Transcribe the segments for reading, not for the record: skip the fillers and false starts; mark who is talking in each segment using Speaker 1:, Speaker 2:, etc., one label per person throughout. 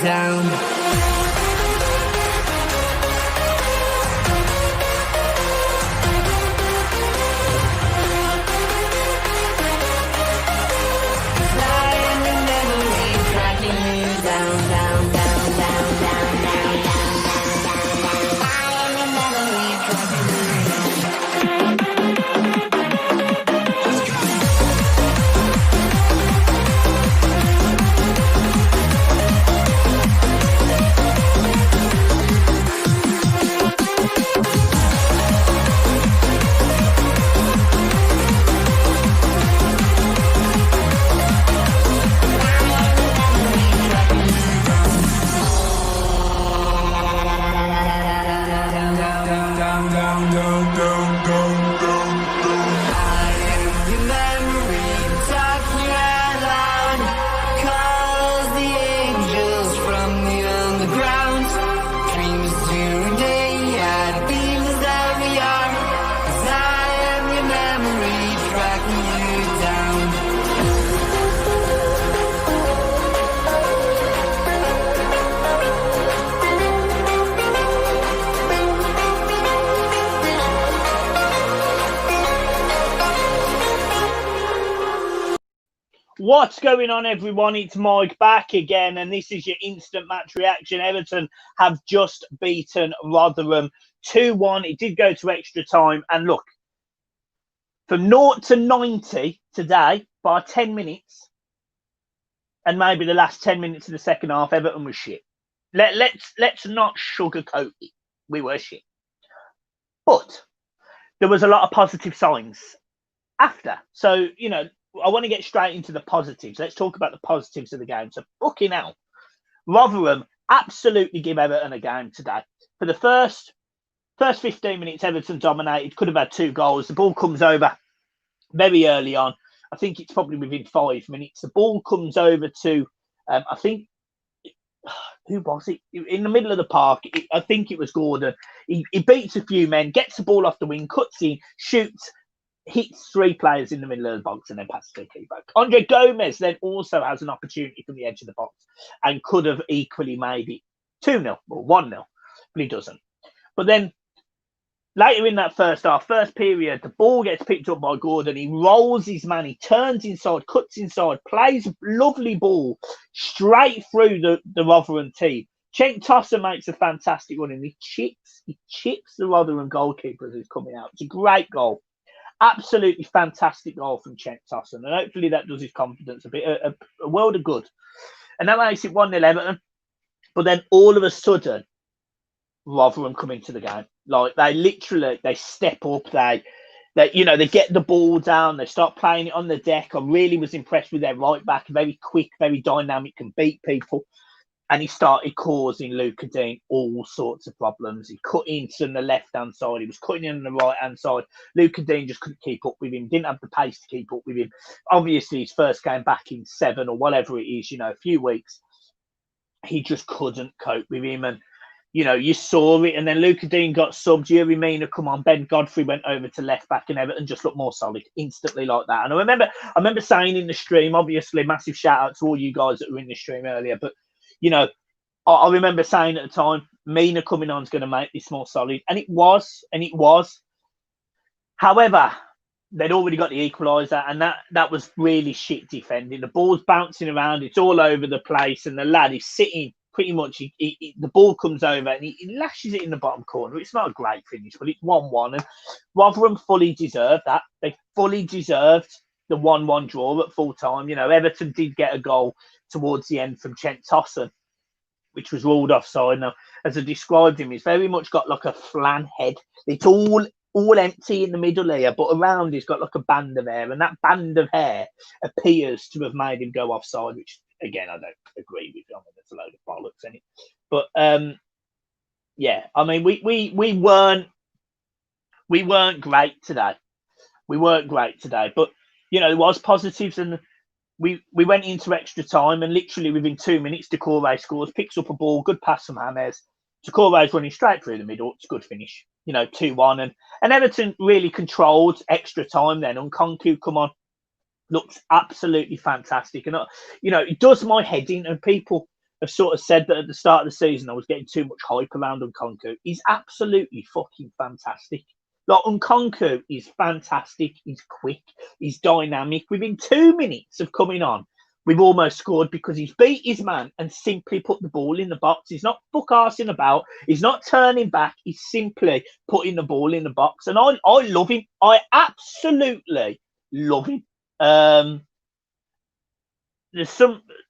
Speaker 1: down.
Speaker 2: What's going on, everyone? It's Mike back again, and this is your instant match reaction. Everton have just beaten Rotherham 2-1. It did go to extra time, and look, from 0 to 90 today, by 10 minutes, and maybe the last 10 minutes of the second half, Everton was shit. Let's not sugarcoat it. We were shit. But there was a lot of positive signs after. So, you know, I want to get straight into the positives. Let's talk about the positives of the game. So, fucking hell, Rotherham absolutely give Everton a game today. For the first 15 minutes, Everton dominated, could have had 2 goals. The ball comes over very early on. I think it's probably within 5 minutes. The ball comes over to, I think, who was it? In the middle of the park, I think it was Gordon. He beats a few men, gets the ball off the wing, cuts in, shoots, hits 3 players in the middle of the box and then passes to the keeper. Andre Gomez then also has an opportunity from the edge of the box and could have equally made it 2-0 or 1-0, but he doesn't. But then later in that first half, first period, the ball gets picked up by Gordon. He rolls his man, he turns inside, cuts inside, plays a lovely ball straight through the Rotherham team. Cenk Toffee makes a fantastic one and he chips the Rotherham goalkeeper who's coming out. It's a great goal. Absolutely fantastic goal from Cenk Toffee, and hopefully that does his confidence a bit, a world of good. And that makes it 1-0 Everton. But then all of a sudden, Rotherham come into the game. Like they step up. They get the ball down. They start playing it on the deck. I really was impressed with their right back. Very quick, very dynamic, can beat people. And he started causing Luca Dean all sorts of problems. He cut into the left-hand side. He was cutting in on the right-hand side. Luca Dean just couldn't keep up with him. Didn't have the pace to keep up with him. Obviously, his first game back in 7 or whatever it is, a few weeks. He just couldn't cope with him. And, you saw it. And then Luca Dean got subbed. Mina come on. Ben Godfrey went over to left-back and Everton just looked more solid instantly like that. And I remember saying in the stream, obviously, massive shout-out to all you guys that were in the stream earlier, but I remember saying at the time, Mina coming on is going to make this more solid. And it was. However, they'd already got the equaliser, and that was really shit defending. The ball's bouncing around. It's all over the place. And the lad is sitting pretty much. The ball comes over and he lashes it in the bottom corner. It's not a great finish, but it's 1-1. And Rotherham fully deserved that. They fully deserved the 1-1 draw at full time. Everton did get a goal towards the end from Cenk Toffee, which was ruled offside. Now, as I described him, he's very much got like a flan head. It's all empty in the middle here, but around he's got like a band of hair, and that band of hair appears to have made him go offside, which, again, I don't agree with. I mean, there's a load of bollocks in it. But, yeah, I mean, we weren't great today. We weren't great today, but, there was positives, and we went into extra time, and literally within 2 minutes, Decore scores, picks up a ball, good pass from James. Decore's running straight through the middle. It's a good finish, 2-1. And Everton really controlled extra time then. Nkunku, come on, looks absolutely fantastic. And, it does my head in, and people have sort of said that at the start of the season I was getting too much hype around Nkunku. He's absolutely fucking fantastic. Like, Nkunku is fantastic. He's quick. He's dynamic. Within 2 minutes of coming on, we've almost scored because he's beat his man and simply put the ball in the box. He's not fuck-arsing about. He's not turning back. He's simply putting the ball in the box. And I love him. I absolutely love him.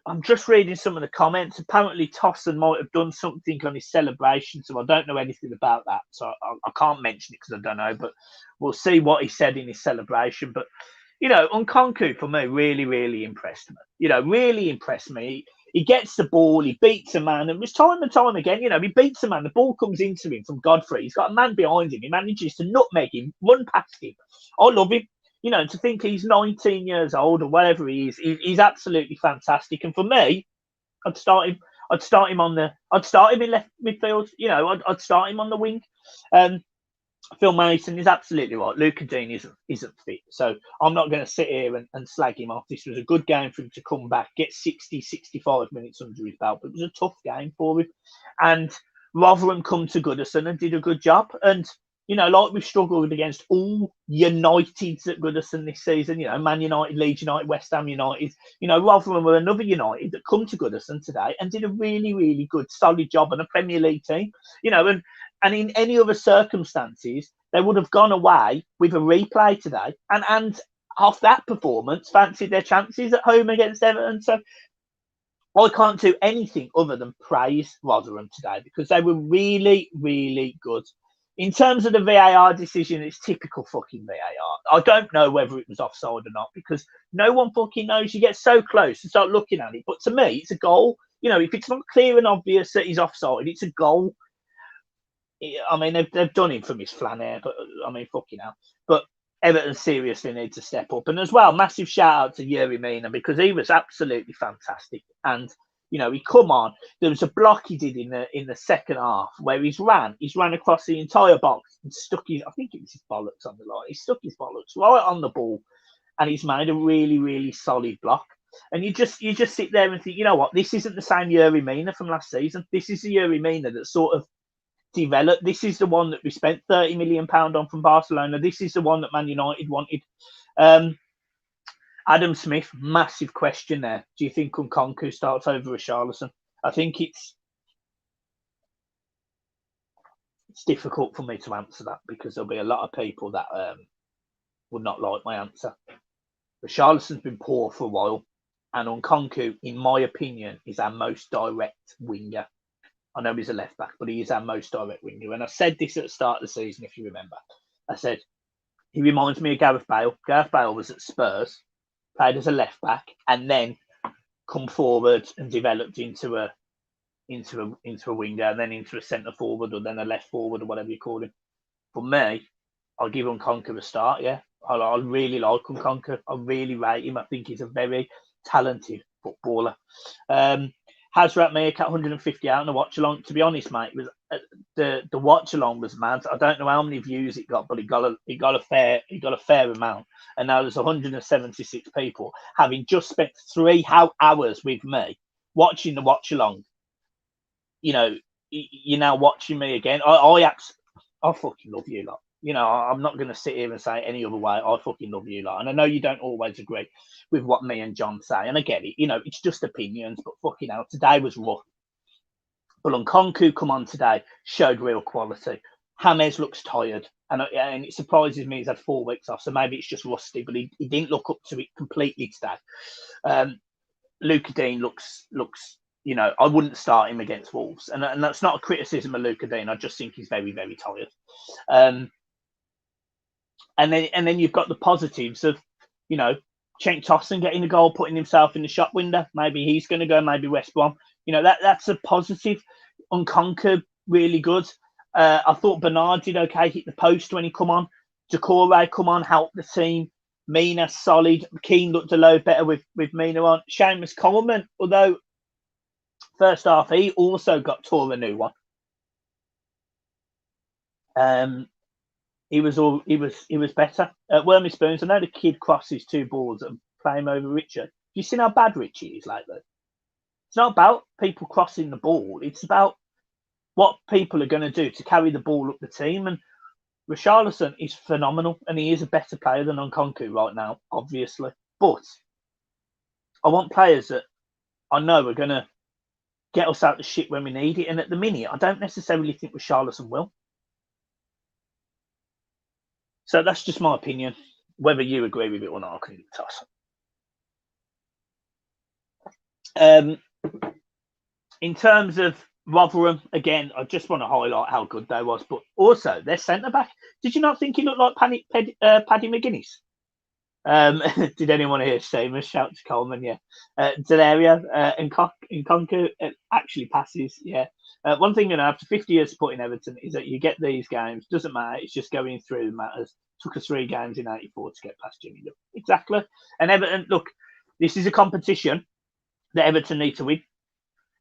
Speaker 2: I'm just reading some of the comments. Apparently, Tosson might have done something on his celebration, so I don't know anything about that. So I can't mention it because I don't know, but we'll see what he said in his celebration. But, you know, Nkunku, for me, really, really impressed me. You know, really impressed me. He gets the ball, he beats a man, and it's time and time again, you know, he beats a man, the ball comes into him from Godfrey. He's got a man behind him. He manages to nutmeg him, run past him. I love him. You know, to think he's 19 years old or whatever he is, he's absolutely fantastic. And for me, I'd start him in left midfield. You know, I'd start him on the wing. Phil Mason is absolutely right. Luca Dean isn't fit. So I'm not going to sit here and slag him off. This was a good game for him to come back, get 60, 65 minutes under his belt. But it was a tough game for him. And Rotherham come to Goodison and did a good job. And, you know, like we've struggled against all Uniteds at Goodison this season, you know, Man United, Leeds United, West Ham United, you know, Rotherham were another United that come to Goodison today and did a really, really good, solid job on a Premier League team, you know, and in any other circumstances, they would have gone away with a replay today and off that performance, fancied their chances at home against Everton. So I can't do anything other than praise Rotherham today because they were really, really good. In terms of the VAR decision, it's typical fucking VAR. I don't know whether it was offside or not because no one fucking knows. You get so close to start looking at it. But to me, it's a goal. You know, if it's not clear and obvious that he's offside, it's a goal. I mean, they've done him from his flaneur, but I mean, fucking hell. But Everton seriously need to step up. And as well, massive shout out to Yuri Mina because he was absolutely fantastic. And, you know, he come on. There was a block he did in the second half where he's ran across the entire box and stuck his, I think it was his bollocks on the line. He stuck his bollocks right on the ball and he's made a really, really solid block. And you just sit there and think, you know what, this isn't the same Yuri Mina from last season. This is the Yuri Mina that sort of developed. This is the one that we spent £30 million on from Barcelona. This is the one that Man United wanted. Adam Smith, massive question there. Do you think Nkunku starts over Richarlison? I think it's difficult for me to answer that because there'll be a lot of people that would not like my answer. Richarlison's been poor for a while, and Nkunku, in my opinion, is our most direct winger. I know he's a left back, but he is our most direct winger. And I said this at the start of the season, if you remember. I said, he reminds me of Gareth Bale. Gareth Bale was at Spurs, played as a left back, and then come forward and developed into a winger, and then into a centre forward, or then a left forward, or whatever you call him. For me, I'll give Nkunku a start, yeah. I really like Nkunku. I really rate him. I think he's a very talented footballer. Hazrat Meerkat 150 out on the watch along. To be honest, mate, it was the watch along was mad. I don't know how many views it got, but it got a fair amount. And now there's 176 people having just spent 3 hours with me watching the watch along. You know, you're now watching me again. I fucking love you lot. You know, I'm not going to sit here and say any other way. I fucking love you lot. And I know you don't always agree with what me and John say. And I get it. You know, it's just opinions. But fucking hell, today was rough. But Nkunku come on today, showed real quality. James looks tired. And it surprises me he's had 4 weeks off. So maybe it's just rusty. But he didn't look up to it completely today. Luca Dean looks, you know, I wouldn't start him against Wolves. And that's not a criticism of Luca Dean. I just think he's very, very tired. And then you've got the positives of, you know, Cenk Tosun getting a goal, putting himself in the shop window. Maybe he's going to go, maybe West Brom. You know, that's a positive. Nkunku, really good. I thought Bernard did okay, hit the post when he come on. Decore come on, helped the team. Mina, solid. Keane looked a load better with Mina on. Seamus Coleman, although first half he also got tore a new one. He was better. Wormy Spoons, I know the kid crosses 2 balls and play him over Richard. Have you seen how bad Richie is lately? It's not about people crossing the ball. It's about what people are going to do to carry the ball up the team. And Richarlison is phenomenal, and he is a better player than Nkunku right now, obviously. But I want players that I know are going to get us out the shit when we need it. And at the minute, I don't necessarily think Richarlison will. So that's just my opinion. Whether you agree with it or not, I couldn't toss. In terms of Rotherham, again, I just want to highlight how good they was, but also their centre back. Did you not think he looked like Paddy McGuinness? Did anyone hear Seamus shout to Coleman? Yeah, Delaria and Nkunku actually passes. Yeah, one thing after 50 years supporting Everton is that you get these games. Doesn't matter. It's just going through matters. Took us 3 games in '84 to get past Jimmy. Exactly. And Everton, look, this is a competition that Everton need to win.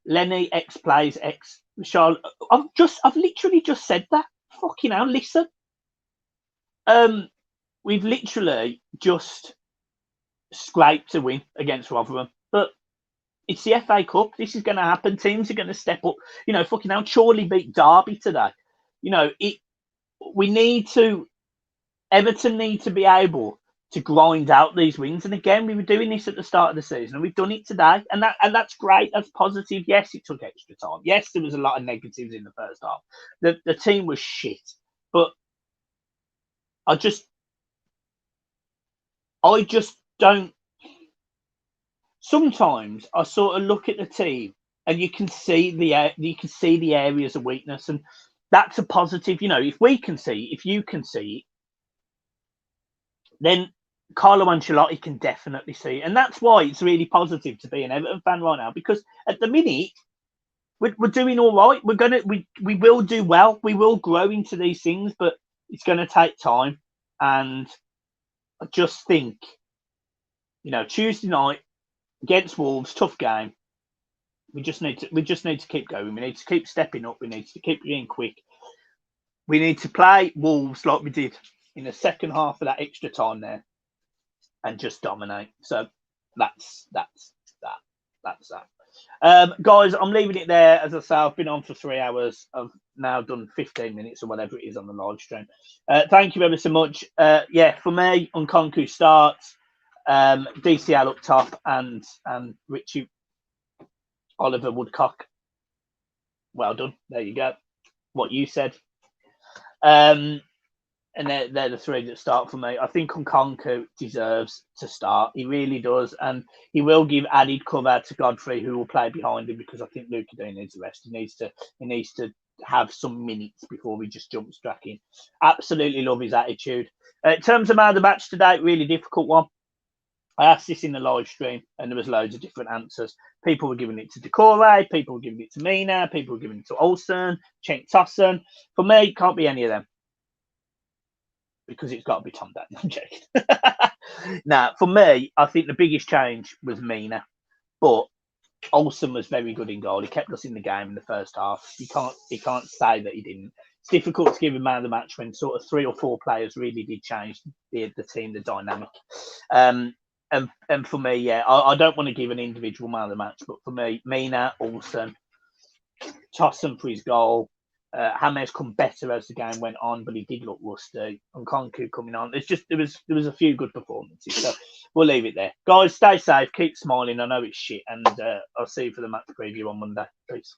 Speaker 2: Lenny X plays X. Charlotte. I've literally just said that. Fucking hell, listen. We've literally just scraped a win against Rotherham, but it's the FA Cup. This is going to happen. Teams are going to step up. You know, fucking hell, Chorley beat Derby today. You know, Everton need to be able to grind out these wins. And again, we were doing this at the start of the season, and we've done it today, and that's great. That's positive. Yes, it took extra time. Yes, there was a lot of negatives in the first half. The team was shit, but I just don't. Sometimes I sort of look at the team, and you can see the areas of weakness, and that's a positive. You know, if we can see, if you can see, then Carlo Ancelotti can definitely see, and that's why it's really positive to be an Everton fan right now, because at the minute we're doing all right. We will do well. We will grow into these things, but it's going to take time. And I just think, you know, Tuesday night against Wolves, tough game. We just need to keep going. We need to keep stepping up. We need to keep being quick. We need to play Wolves like we did in the second half of that extra time there, and just dominate. So that's that. Guys, I'm leaving it there. As I say, I've been on for 3 hours. I've now done 15 minutes or whatever it is on the live stream. Thank you ever so much. Yeah, for me, Nkunku starts. DCL up top, and Richie Oliver Woodcock. Well done. There you go. What you said. And they're the 3 that start for me. I think Nkunku deserves to start. He really does. And he will give added cover to Godfrey, who will play behind him, because I think Luca Dean needs a rest. He needs to have some minutes before we just jump straight in. Absolutely love his attitude. In terms of man of the match today, really difficult one. I asked this in the live stream, and there was loads of different answers. People were giving it to Decore, people were giving it to Mina, people were giving it to Olsen, Cenk Tosun. For me, it can't be any of them, because it's got to be Tom Daniel. I'm joking. Now, for me, I think the biggest change was Mina, but Olsen was very good in goal. He kept us in the game in the first half. You can't say that he didn't. It's difficult to give a man of the match when sort of 3 or 4 players really did change the team, the dynamic. And for me, yeah, I don't want to give an individual man of the match, but for me, Mina, Olsen, Tosun for his goal. James come better as the game went on, but he did look rusty. And Nkunku coming on. There was a few good performances. So we'll leave it there. Guys, stay safe, keep smiling. I know it's shit, and I'll see you for the match preview on Monday. Peace.